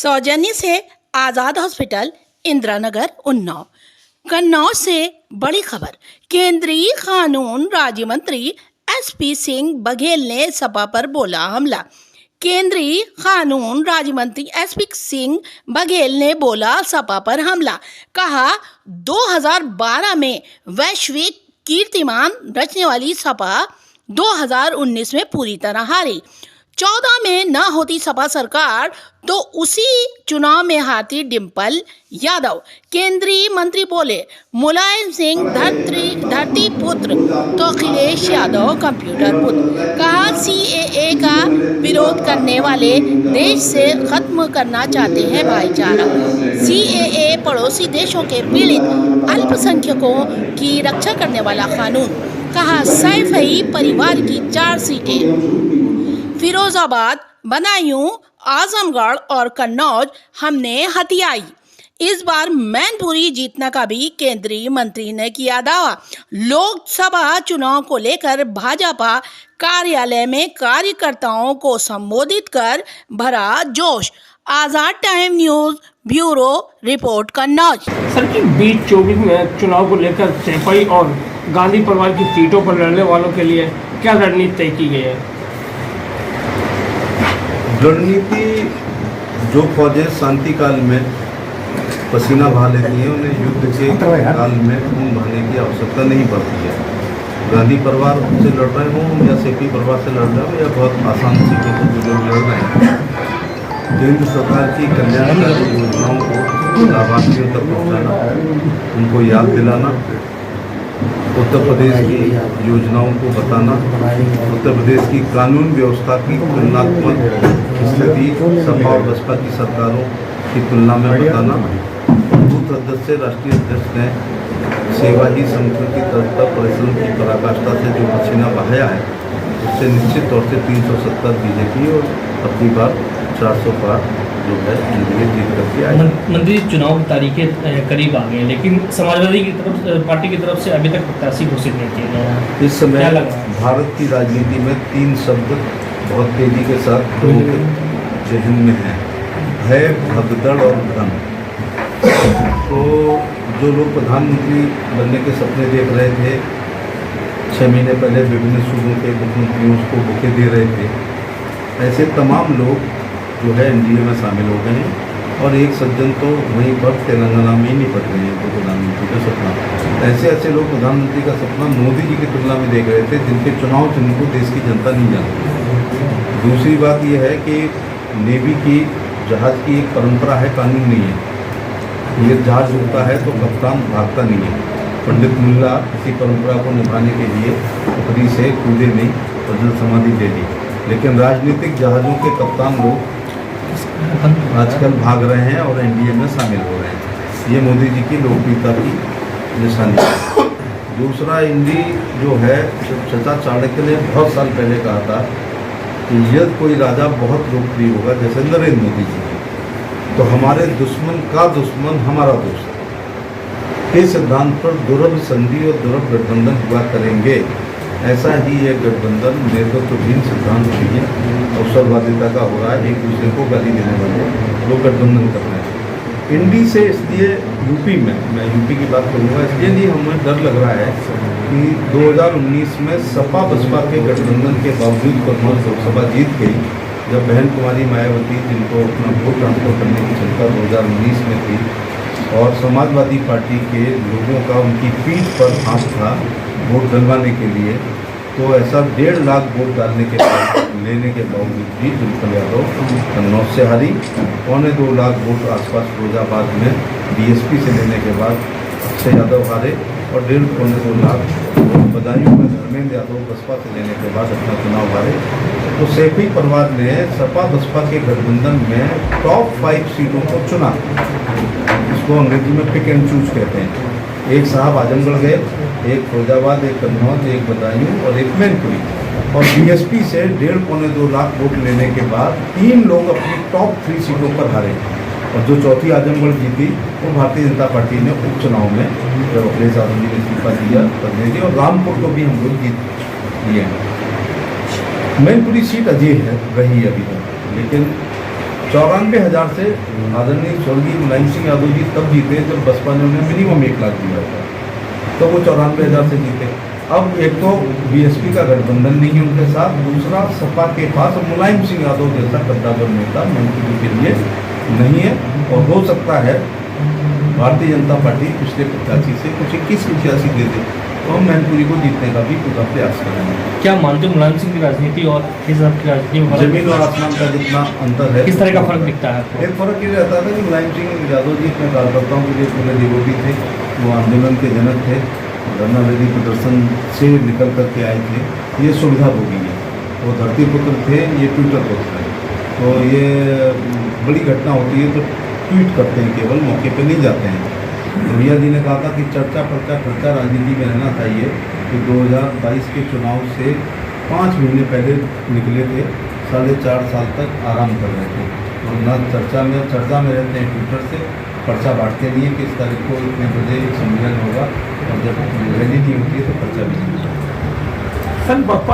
सौजन्य से आजाद हॉस्पिटल, इंदिरा नगर, उन्नाव। कन्नौज से बड़ी खबर। केंद्रीय कानून राज्य मंत्री एसपी सिंह बघेल ने सपा पर बोला हमला। केंद्रीय कानून राज्य मंत्री एसपी सिंह बघेल ने बोला सपा पर हमला। कहा 2012 में वैश्विक कीर्तिमान रचने वाली सपा 2019 में पूरी तरह हारी। 14 में न होती सपा सरकार तो उसी चुनाव में हारती डिम्पल यादव। केंद्रीय मंत्री बोले मुलायम सिंह धरती पुत्र तो अखिलेश यादव कंप्यूटर पुत्र। कहा सीएए का विरोध करने वाले देश से खत्म करना चाहते हैं भाईचारा। सीएए पड़ोसी देशों के पीड़ित अल्पसंख्यकों की रक्षा करने वाला कानून। कहा सैफई परिवार की 4 सीटें फिरोजाबाद, बदायूं, आजमगढ़ और कन्नौज हमने हथियाई। इस बार मैनपुरी जीतना का भी केंद्रीय मंत्री ने किया दावा। लोकसभा चुनाव को लेकर भाजपा कार्यालय में कार्यकर्ताओं को संबोधित कर भरा जोश। Azad time news bureau report, Kannauj. सर की बीच 24 में चुनाव को लेकर सैफई और गांधी परिवार की सीटों पर लड़ने वालों के लिए क्या रणनीति तय की गई है? रणनीति जो फौजें शांति काल में पसीना बहा लेती हैं उन्हें युद्ध के काल में खून बहाने की आवश्यकता नहीं पड़ती है। गांधी परिवार से लड़ रहे हों या सैफई परिवार से लड़ रहे हों या बहुत आसान सीटों पर जो लोग लड़ रहे हैं, केंद्र सरकार की कल्याणकारी योजनाओं को लाभार्थियों तक पहुँचाना, उनको याद दिलाना, उत्तर प्रदेश की योजनाओं को बताना, उत्तर प्रदेश की कानून व्यवस्था की तुलनात्मक स्थिति सपा और बसपा की सरकारों की तुलना में बताना। बूथ अध्यक्ष से राष्ट्रीय अध्यक्ष ने सेवा ही संस्कृति तथा परिश्रम की पराकाष्ठा से जो पसीना बहाया है उससे निश्चित तौर से 370 बीजेपी और अपनी बार 400 पार जो है एनडीए जीत करके आए। मंत्री चुनाव की तारीखें करीब आ गई, लेकिन समाजवादी की तरफ पार्टी की तरफ से अभी तक प्रत्याशी घोषित नहीं किए गए। इस समय भारत की राजनीति में 3 शब्द बहुत तेजी के साथ लोगों के जहन में हैं: भय, भगदड़ और भ्रम। तो जो लोग प्रधानमंत्री बनने के सपने देख रहे थे, 6 महीने पहले विभिन्न सूबों के मुख्यमंत्रियों को बुके दे रहे थे, ऐसे तमाम लोग जो है एनडीए में शामिल हो गए हैं। और एक सज्जन तो वहीं पर तेलंगाना में ही निपट रहे हैं तो प्रधानमंत्री का सपना। ऐसे लोग प्रधानमंत्री का सपना मोदी जी की तुलना में देख रहे थे जिनके चुनाव चिन्ह को देश की जनता नहीं जानती। दूसरी बात यह है कि नेवी की जहाज की एक परंपरा है, कानून नहीं है। ये जहाज उड़ता है तो कप्तान भागता नहीं है। पंडित मुल्ला इसी परंपरा को निभाने के लिए ऊपरी से कूदे नहीं और जल समाधि ले ली, लेकिन राजनीतिक जहाज़ों के कप्तान लोग आजकल भाग रहे हैं और एनडीए में शामिल हो रहे हैं। ये मोदी जी की लोकप्रियता की निशानी है। दूसरा, इंडी जो है, चचा चाणक्य ने बहुत साल पहले कहा था कि यदि कोई राजा बहुत लोकप्रिय होगा जैसे नरेंद्र मोदी जी, तो हमारे दुश्मन का दुश्मन हमारा दोस्त के सिद्धांत पर दुर्लभ संधि और दुर्लभ गठबंधन हुआ करेंगे। ऐसा ही एक गठबंधन नेतृत्वहीन सिद्धांत विहीन अवसरवादिता का हो रहा है। एक दूसरे को गाली देने वाले लोग गठबंधन कर रहे हैं इंडी से। इसलिए यूपी में, मैं यूपी की बात करूँगा, इसलिए नहीं हमें डर लग रहा है कि 2019 में सपा बसपा के गठबंधन के बावजूद कन्नौज लोकसभा जीत गई, जब बहन कुमारी मायावती, जिनको अपना वोट ट्रांसफर करने की क्षमता 2019 में थी, और समाजवादी पार्टी के लोगों का उनकी पीठ पर हाथ था वोट डलवाने के लिए, तो ऐसा 1.5 लाख वोट लेने के बावजूद भी डिम्पल यादव कन्नौज से हारी। 2.25 लाख वोट आसपास फिरोजाबाद में बीएसपी से लेने के बाद अक्षय यादव हारे, और 1.5-2 लाख वोट बदायूं में धर्मेंद्र यादव बसपा से लेने के बाद अपना चुनाव हारे। तो सैफई परिवार ने सपा बसपा के गठबंधन में टॉप 5 सीटों को चुना। इसको अंग्रेजी में पिक एंड चूज कहते हैं। एक साहब आजमगढ़ गए, एक फिरोजाबाद, एक कन्नौज, एक बदायूं और एक मैनपुरी। और बीएसपी से 1.5-2 लाख वोट लेने के बाद 3 लोग अपनी टॉप 3 सीटों पर हारे। और जो चौथी आजमगढ़ जीती वो भारतीय जनता पार्टी ने उपचुनाव में, जब अखिलेश यादव जी ने इस्तीफा दिया करने दी, और रामपुर को भी हम लोग जीत लिए हैं। मैनपुरी सीट अजय है रही अभी तक, लेकिन 94,000 से आदरणीय स्वर्गीय मुलायम सिंह यादव जी तब जीते जब बसपा ने उन्हें मिनिमम 1 लाख दिया था, तो वो 94,000 से जीते। अब एक तो बीएसपी का गठबंधन नहीं है उनके साथ, दूसरा सपा के पास मुलायम सिंह यादव जैसा कद्दावर नेता मैनपुरी के लिए नहीं है। और हो सकता है भारतीय जनता पार्टी पिछले 85 से कुछ 81-85 दे दे, तो हम मैनपुरी को जीतने का भी पूरा प्रयास करेंगे। क्या मानते हो मुलायम सिंह की राजनीति और इस सब की राजनीति में फर्क- जमीन और आसमान का जितना अंतर है, किस तरह का फर्क दिखता है आपको? एक फर्क ये रहता था कि मुलायम सिंह यादव जी अपने कार्यकर्ताओं के लिए पूरे डिवोटी थे, वो आंदोलन के जनक थे, धरना विधि प्रदर्शन से निकल करके आए थे, ये सुविधा भोगी है। वो धरती पुत्र थे, ये ट्विटर पुत्र हैं। तो ये बड़ी घटना होती है तो ट्वीट करते हैं, केवल मौके पे नहीं जाते हैं। तो भैया जी ने कहा था कि चर्चा पर्चा राजनीति में रहना चाहिए। कि 2022 के चुनाव से 5 महीने पहले निकले थे, 4.5 साल तक आराम कर रहे थे और न चर्चा में रहते हैं ट्विटर से, पर्चा बांटते नहीं है कि इस तारीख को इतने बजे सम्मेलन होगा, और जब रैली नहीं होती है तो पर्चा भी नहीं होता। सर बसपा